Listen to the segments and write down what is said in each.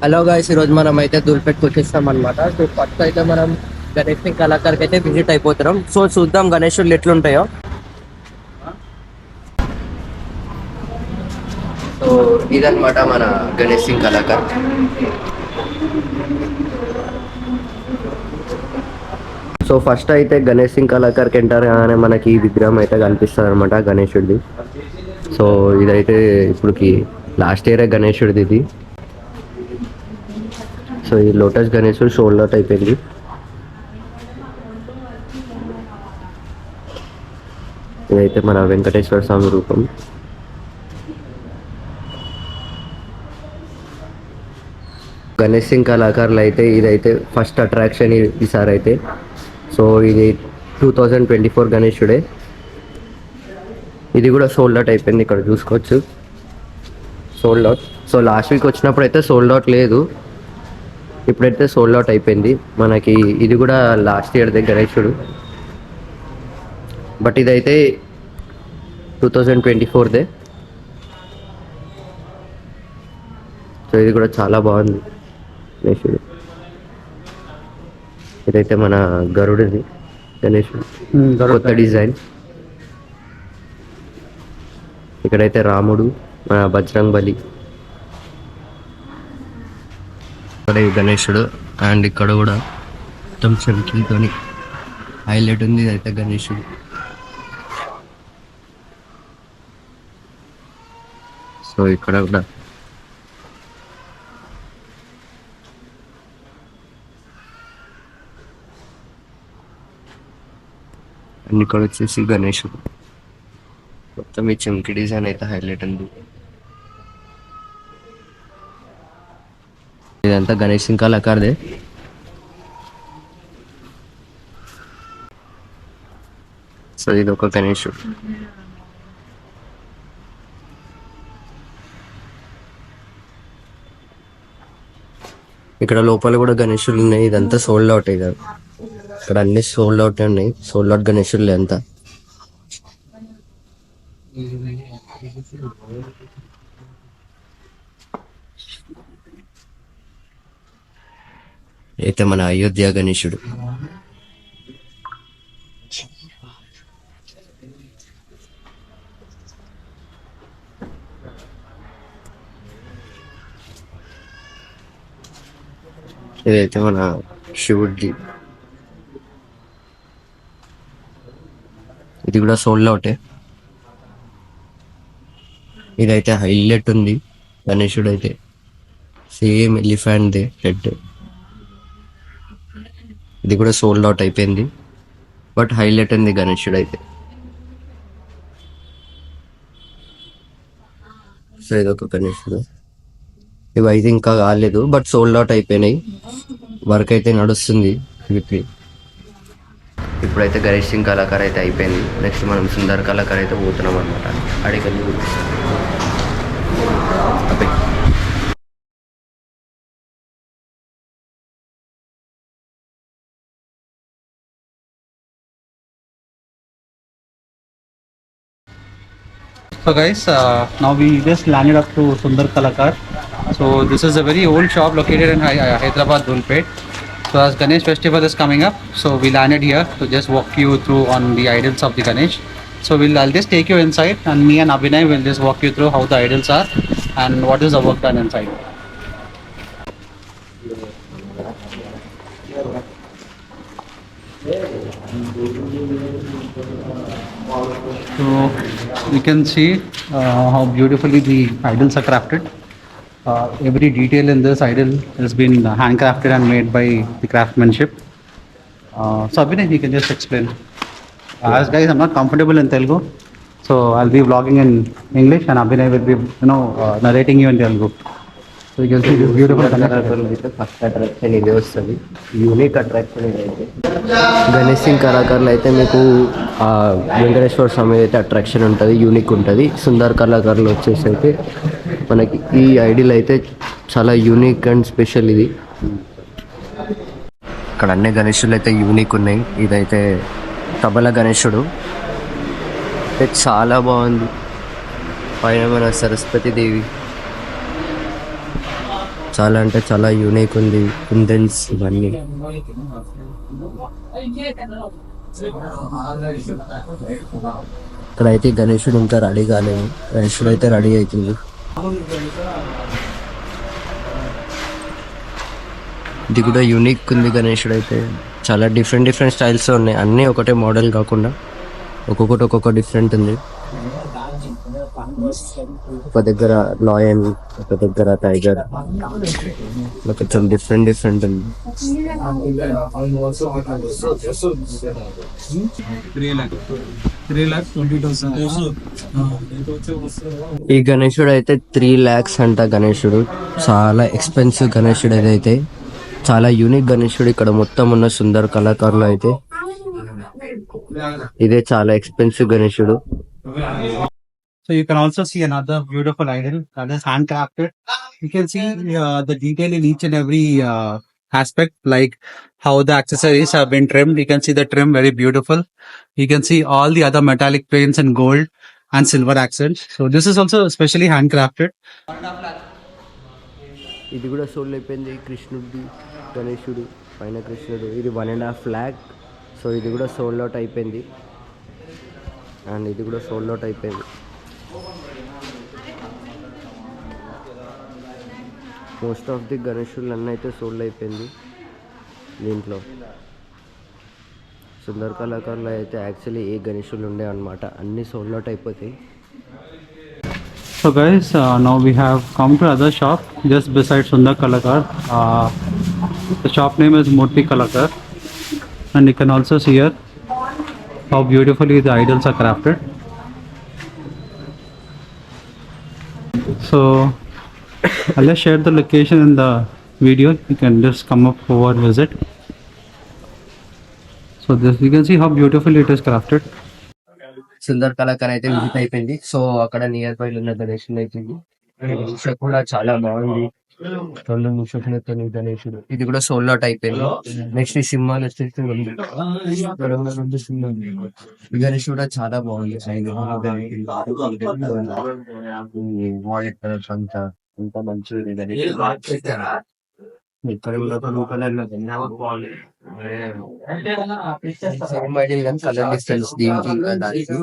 Hello guys, ఈరోజు మనం అయితే ధూల్పేట్కి వచ్చేస్తాం అనమాట. సో ఫస్ట్ అయితే మనం గణేష్ సింగ్ కళాకార్కి అయితే విజిట్ అయిపోతున్నాం. సో చూద్దాం గణేశుళ్ళు ఎట్లుంటాయో. సో ఇదన్నమాట మన గణేష్ సింగ్ కళాకార్. సో ఫస్ట్ అయితే గణేష్ సింగ్ కళాకార్కి ఎంటర్ కాగానే మనకి ఈ విగ్రహం అయితే కనిపిస్తుంది అనమాట, గణేశుడిది. సో ఇదైతే ఇప్పుడుకి లాస్ట్ ఇయరే గణేశుడిది ఇది. సో ఈ లోటస్ గణేశుడు షోల్డ్ అవుట్ అయిపోయింది. ఇదైతే మన వెంకటేశ్వర స్వామి రూపం. గణేష్ సింగ్ కళాకారులు అయితే ఇదైతే ఫస్ట్ అట్రాక్షన్ ఈసారి అయితే. సో ఇది 2024 గణేశుడే. ఇది కూడా సోల్డ్ అవుట్ అయిపోయింది, ఇక్కడ చూసుకోవచ్చు sold out. So last week వచ్చినప్పుడు అయితే సోల్డ్ అవుట్ లేదు, ఇప్పుడైతే సోల్డ్ అవుట్ అయిపోయింది మనకి. ఇది కూడా లాస్ట్ ఇయర్దే గణేశుడు, బట్ ఇదైతే 2024దే. సో ఇది కూడా చాలా బాగుంది గణేశుడు. ఇదైతే మన గరుడిది గణేశుడు, కొత్త డిజైన్. ఇక్కడైతే రాముడు, మన బజరంగ్ బలి, ఇక్కడ గణేశుడు. అండ్ ఇక్కడ కూడా మొత్తం చెంకితోని హైలైట్ ఉంది. ఇదైతే గణేశుడు. సో ఇక్కడ కూడా అండ్ ఇక్కడ వచ్చేసి గణేశుడు. మొత్తం ఈ చెంకి డిజైన్ అయితే హైలైట్ ఉంది. ఇదంతా గణేష్ సింగ్ కళాకారుదే. సో ఇది ఒక గణేశుడు. ఇక్కడ లోపల కూడా గణేశులు ఉన్నాయి. ఇదంతా సోల్డ్ అవుట్ కదా, ఇక్కడ అన్ని సోల్డ్ అవుట్ ఉన్నాయి. సోల్డ్ అవుట్ గణేశులు ఎంత. అయితే మన అయోధ్య గణేశుడు. ఇదైతే మన శివుడి. ఇది కూడా సోల్డ్ అవుటే. ఇదైతే హైలైట్ ఉంది గణేశుడు అయితే, సేమ్ ఎలిఫెంట్ దే హెడ్. ఇది కూడా సోల్డ్ అవుట్ అయిపోయింది, బట్ హైలైట్ ఉంది గణేశుడు అయితే. సో ఇదొక గణేశుడు. ఇవి అయితే ఇంకా కాలేదు, బట్ సోల్డ్ అవుట్ అయిపోయినాయి. వర్క్ అయితే నడుస్తుంది వీటికి. ఇప్పుడైతే గణేష్ సింగ్ కళాకార్ అయితే అయిపోయింది. నెక్స్ట్ మనం సుందర్ కళాకార్ అయితే పోతున్నాం అనమాట. అడిగల్లి So guys, now we just landed up to Sundar Kalakar. So this is a very old shop located in Hyderabad, Dulpet. So as Ganesh festival is coming up, so we landed here to just walk you through on the idols of the Ganesh. So I'll just take you inside, and me and Abhinay will just walk you through how the idols are and what is the work done inside. So you can see how beautifully the idols are crafted. Every detail in this idol has been handcrafted and made by the craftsmanship. So Abhinay, you can just explain. As guys, I'm not comfortable in Telugu, so I'll be vlogging in English and Abhinay will be, narrating you in Telugu. So you can see this beautiful కళాకారులు అయితే first attraction ఇదే వస్తుంది, unique attraction ఇదైతే. గణేష్ సింగ్ కళాకారులు అయితే మీకు వెంకటేశ్వర స్వామి అయితే attraction ఉంటుంది, యూనిక్ ఉంటుంది. సుందర్ కళాకారులు వచ్చేసి అయితే మనకి ఈ ఐడియల్ అయితే చాలా యూనిక్ అండ్ స్పెషల్. ఇది ఇక్కడ అన్ని గణేశులు అయితే యూనిక్ ఉన్నాయి. ఇదైతే తబల గణేశుడు అయితే చాలా బాగుంది. పైన మన సరస్వతి దేవి, చాలా అంటే చాలా యూనిక్ ఉంది. కుందన్స్ ఇవన్నీ ఇక్కడైతే గణేశుడు ఇంకా రెడీ కాలేదు. గణేశుడు అయితే రెడీ అవుతుంది. ఇది కూడా యూనిక్ ఉంది. గణేశుడు అయితే చాలా డిఫరెంట్ స్టైల్స్ ఉన్నాయి. అన్నీ ఒకటే మోడల్ కాకుండా ఒక్కొక్కటి ఒక్కొక్క డిఫరెంట్ ఉంది. ఒక దగ్గర లాయన్, ఒక దగ్గర టైగర్, కొంచెం డిఫరెంట్ ఉంది. ఈ గణేశుడు అయితే 3 lakhs అంట. గణేశుడు చాలా ఎక్స్పెన్సివ్ గణేశుడు అయితే చాలా యూనిక్ గణేశుడు. ఇక్కడ మొత్తం ఉన్న సుందర్ కళాకారులు అయితే ఇదే చాలా ఎక్స్పెన్సివ్ గణేశుడు. So you can also see another beautiful idol that is handcrafted. You can see the detail in each and every aspect, like how the accessories have been trimmed. You can see the trim very beautiful. You can see all the other metallic paints in gold and silver accents. So this is also specially handcrafted. ఇది కూడా soul అయిపోయింది. కృష్ణుడి గణేశుడు పైన కృష్ణుడు, ఇది 1.5 lakh. So ఇది కూడా సోల్డ్ అవుట్ అయిపోయింది. అండ్ ఇది కూడా సోల్డ్ అవుట్ అయిపోయింది. మోస్ట్ ఆఫ్ ది గణేశులు అన్నీ అయితే సోల్డ్ అయిపోయింది. దీంట్లో సుందర్ కళాకారులు అయితే యాక్చువల్లీ ఏ గణేశులు ఉండే అనమాట, అన్నీ సోల్డ్ అవుట్ అయిపోతాయి. So guys, now we have come to another shop just beside Sundar Kalakar. The shop name is Murti Kalakar, and you can also see here how beautifully the idols are crafted. So I'll just share the location in the video. You can just come up over visit. So this you can see how beautifully it is crafted. Sundar Kalakar అయితే visit అయిపోయింది. So అక్కడ near by ఉన్న గణేశుడు అయిపోయింది. నిమిషం కూడా చాలా బాగుంది. 2 నిమిషాలతో గణేశుడు ఇది కూడా సోల్డ్ అవుట్ అయిపోయింది. నెక్స్ట్ ఈ సింహాలు వచ్చేసి ఉంది. ఈ గణేశుడు కూడా చాలా బాగుంది. అంతా మంచిగా ఇక్కడ కూడా బ్లూ కలర్ లో కలర్ డిఫరెన్స్ దీనికి ఇంకా దానికి.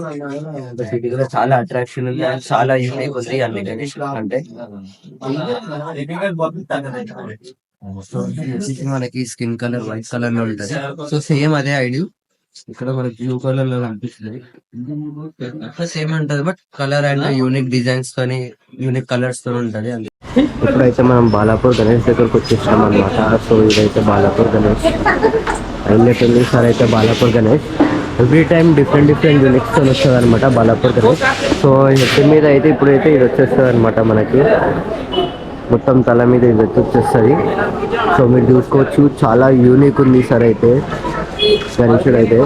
ఇది కూడా చాలా అట్రాక్షన్ ఉంది అండ్ చాలా యూనిక్ ఉంది అన్ని గణేష్ అంటే. మనకి స్కిన్ కలర్ వైట్ కలర్ లో ఉంటది. సో సేమ్ అదే ఐడియా ఇక్కడ మనకి బ్లూ కలర్ లో కనిపిస్తుంది. సేమ్ ఉంటది but colour and unique designs తోని యూనిక్ కలర్స్ తో ఉంటది. ఇప్పుడైతే మనం బాలాపూర్ గణేష్ దగ్గరకు వచ్చేసాం అనమాట. సో ఇదైతే బాలాపూర్ గణేష్ అయినట్టుంది. సార్ అయితే Balapur Ganesh every time different Unix తో వస్తుంది అనమాట బాలాపూర్ గణేష్. సో హెడ్ మీద అయితే ఇప్పుడైతే ఇది వచ్చేస్తుంది అనమాట. మనకి మొత్తం తల మీద ఇది వచ్చేస్తుంది. సో మీరు చూసుకోవచ్చు చాలా యూనిక్ ఉంది సార్ అయితే గణేశుడు అయితే.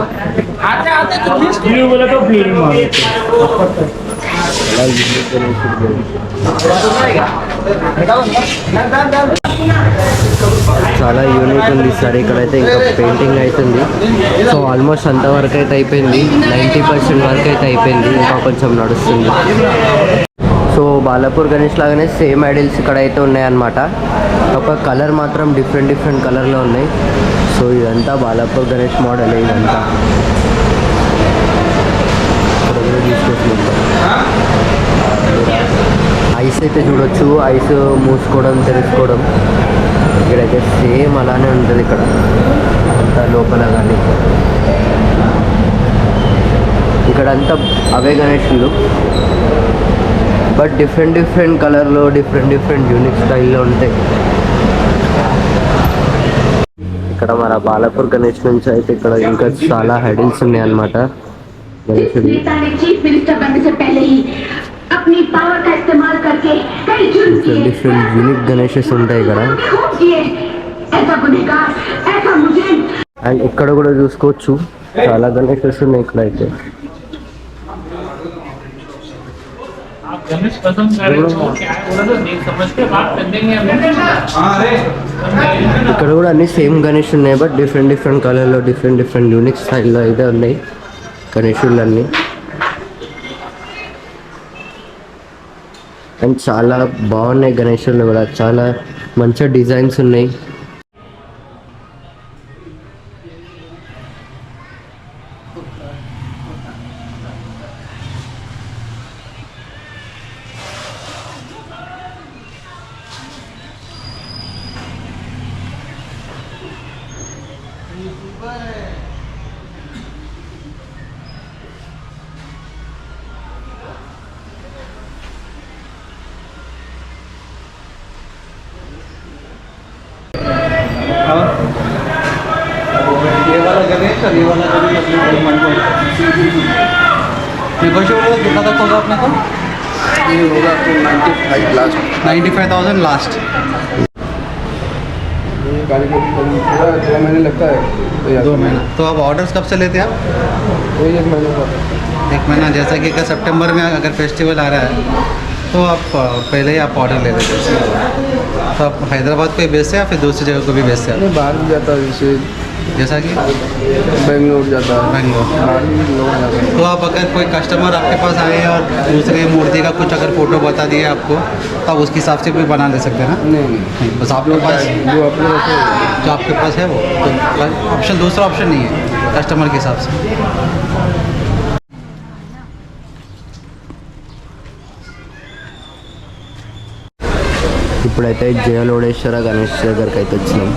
చాలా యూనిక్ ఉంది సార్ ఇక్కడైతే. ఇంకా పెయింటింగ్ అవుతుంది. సో ఆల్మోస్ట్ అంతవరకు అయితే అయిపోయింది. 90% వరకు అయితే అయిపోయింది. ఇంకా కొంచెం నడుస్తుంది. సో బాలాపూర్ గణేష్ లాగానే సేమ్ ఐడిల్స్ ఇక్కడ అయితే ఉన్నాయన్నమాట. ఒక కలర్ మాత్రం డిఫరెంట్ కలర్లో ఉన్నాయి. సో ఇదంతా బాలాపూర్ గణేష్ మోడల్. ఇదంతా ఐస్ అయితే చూడొచ్చు. ఐస్ మూసుకోవడం తెరుచుకోవడం ఇక్కడైతే సేమ్ అలానే ఉంటుంది. ఇక్కడ అంతా లోపల కానీ ఇక్కడంతా అవే గణేషులు బట్ డిఫరెంట్ కలర్లో డిఫరెంట్ యూనిక్ స్టైల్లో ఉంటాయి. ఇక్కడ మన బాలాపూర్ గణేష్ నుంచి అయితే ఇక్కడ ఇంకా చాలా హైడిల్స్ ఉన్నాయి అన్నమాట. డిఫరెంట్ యూనిక్ గణేషెస్ ఉంటాయి ఇక్కడ. అండ్ ఇక్కడ కూడా చూసుకోవచ్చు చాలా గణేషెస్ ఉన్నాయి ఇక్కడ అయితే. ఇక్కడ కూడా అన్ని సేమ్ గణేష్ ఉన్నాయి బట్ డిఫరెంట్ కలర్లో డిఫరెంట్ యూనిక్ స్టైల్లో అయితే ఉన్నాయి గణేషులు అన్నీ. అండ్ చాలా బాగున్నాయి గణేషులు కూడా. చాలా మంచిగా డిజైన్స్ ఉన్నాయి. ये वाला गणेश और ये वाला गणेश नेगोशिएबल कितना तक होगा अपने को? ये होगा आपको 95 लास्ट. 95,000 लास्ट. ये गाड़ी को पूरा 2 महीने लगता है. तो 2 महीना. तो अब ऑर्डर्स कब से लेते हैं आप? वही 1 महीने का. 1 महीना. जैसा कि अगर सितंबर में अगर फेस्टिवल आ रहा है तो आप पहले ही आप ऑर्डर ले लेते हैं. तो आप हैदराबाद को ही भेजते हैं या फिर दूसरी जगह को भी भेजते हैं? नहीं, बाहर भी जाता है, जैसे जैसा कि बेंगलोर जाता है, बेंगलोर. बाहर भी लोग जाते हैं. तो आप अगर कोई कस्टमर आपके पास आए और दूसरे मूर्ति का कुछ अगर फ़ोटो बता दिए आपको तो आप उसके हिसाब से भी बना ले सकते हैं ना? नहीं नहीं, बस आपके पास जो अपने रखे हैं. जो आपके पास है वो तो ऑप्शन, दूसरा ऑप्शन नहीं है कस्टमर के हिसाब से. ఇప్పుడైతే జయలోడేశ్వర గణేష్ దగ్గరికి అయితే వచ్చినాం.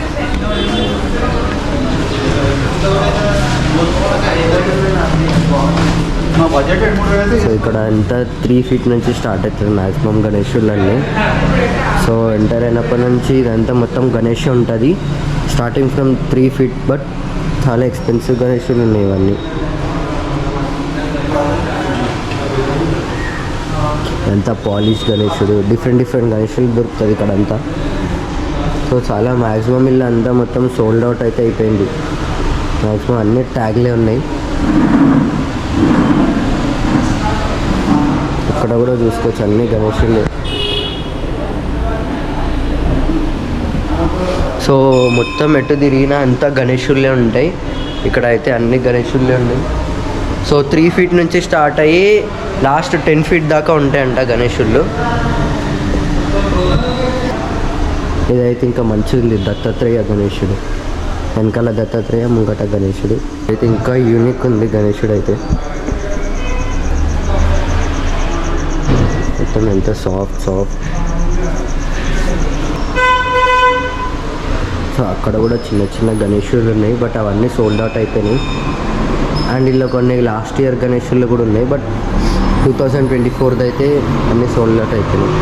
సో ఇక్కడ అంతా 3 feet నుంచి స్టార్ట్ అవుతుంది మ్యాక్సిమం గణేషులన్నీ. సో ఎంటర్ అయినప్పటి నుంచి ఇదంతా మొత్తం గణేష్ ఉంటుంది. స్టార్టింగ్ ఫ్రమ్ 3 feet, బట్ చాలా ఎక్స్పెన్సివ్ గణేషులు ఉన్నాయి ఇవన్నీ. అంతా పాలిష్ గణేశుడు, డిఫరెంట్ గణేశులు దొరుకుతుంది ఇక్కడ అంతా. సో చాలా మ్యాక్సిమం ఇల్లు అంతా మొత్తం సోల్డ్ అవుట్ అయితే అయిపోయింది. మ్యాక్సిమం అన్ని ట్యాగ్లే ఉన్నాయి. ఇక్కడ కూడా చూసుకోవచ్చు అన్ని గణేశులు. సో మొత్తం ఎటు తిరిగినా అంతా గణేశులే ఉంటాయి. ఇక్కడ అయితే అన్ని గణేశులే ఉన్నాయి. సో 3 feet నుంచి స్టార్ట్ అయ్యి లాస్ట్ 10 feet దాకా ఉంటాయంట గణేశుళ్ళు. ఇదైతే ఇంకా మంచిగా ఉంది, దత్తాత్రేయ గణేశుడు. వెనకాల దత్తాత్రేయ, ముంగట గణేశుడు. అయితే ఇంకా యూనిక్ ఉంది గణేశుడు అయితే. మొత్తం ఎంత సాఫ్ట్. సో అక్కడ కూడా చిన్న గణేశులు ఉన్నాయి, బట్ అవన్నీ సోల్డ్ అవుట్ అయిపోయినాయి. అండ్ ఇలా కొన్ని లాస్ట్ ఇయర్ గణేశులు కూడా ఉన్నాయి, బట్ 2024 అయితే అన్నీ సోల్డ్ అవుట్ అయిపోయినాయి.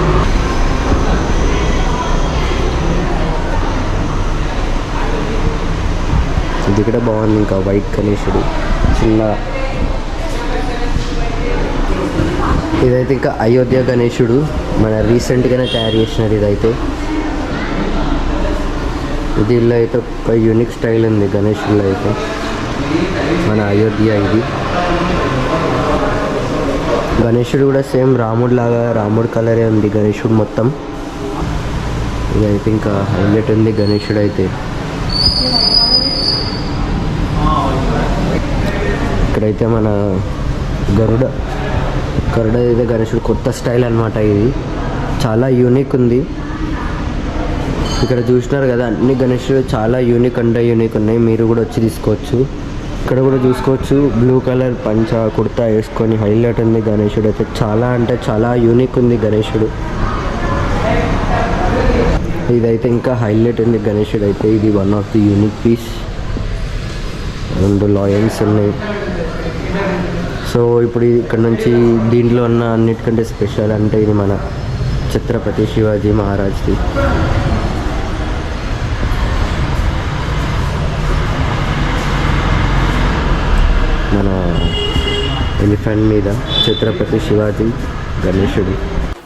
ఇది కూడా బాగుంది, ఇంకా వైట్ గణేశుడు చిన్న. ఇదైతే ఇంకా అయోధ్య గణేశుడు, మన రీసెంట్గానే తయారు చేసినారు. ఇదైతే దీనిలో అయితే ఒక యూనిక్ స్టైల్ ఉంది గణేశుల్లో అయితే. మన అయోధ్య ఇది గణేశుడు కూడా సేమ్ రాముడు లాగా, రాముడు కలరే ఉంది గణేశుడు మొత్తం. ఇదైతే ఇంకా హైలైట్ ఉంది గణేశుడు అయితే. ఇక్కడైతే మన గరుడ అయితే గణేశుడు కొత్త స్టైల్ అనమాట. ఇది చాలా యూనిక్ ఉంది. ఇక్కడ చూసినారు కదా అన్ని గణేశుడు చాలా యూనిక్ ఉన్నాయి. మీరు కూడా వచ్చి తీసుకోవచ్చు. ఇక్కడ కూడా చూసుకోవచ్చు బ్లూ కలర్ పంచ కుర్తా వేసుకొని హైలైట్ ఉంది గణేశుడు అయితే. చాలా అంటే చాలా యూనిక్ ఉంది గణేశుడు. ఇదైతే ఇంకా హైలైట్ ఉంది గణేశుడు అయితే. ఇది one of the unique piece. 2 lions ఉన్నాయి. సో ఇప్పుడు ఇక్కడ నుంచి దీంట్లో ఉన్న అన్నిటికంటే స్పెషల్ అంటే ఇది మన ఛత్రపతి శివాజీ మహారాజ్ది. మన ఎలిఫెంట్ మీద ఛత్రపతి శివాజీ గణేశుడు.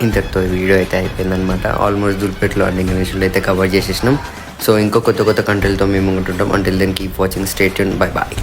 ఇంతటితో ఈ వీడియో అయితే అయిపోయిందనమాట. ఆల్మోస్ట్ దుల్పేట్లో అన్ని గణేశులు అయితే కవర్ చేసేసినాం. సో ఇంకో కొత్త కంటెంట్తో మేము ఉంటుంటాం. Until then keep watching, stay tune, bye bye.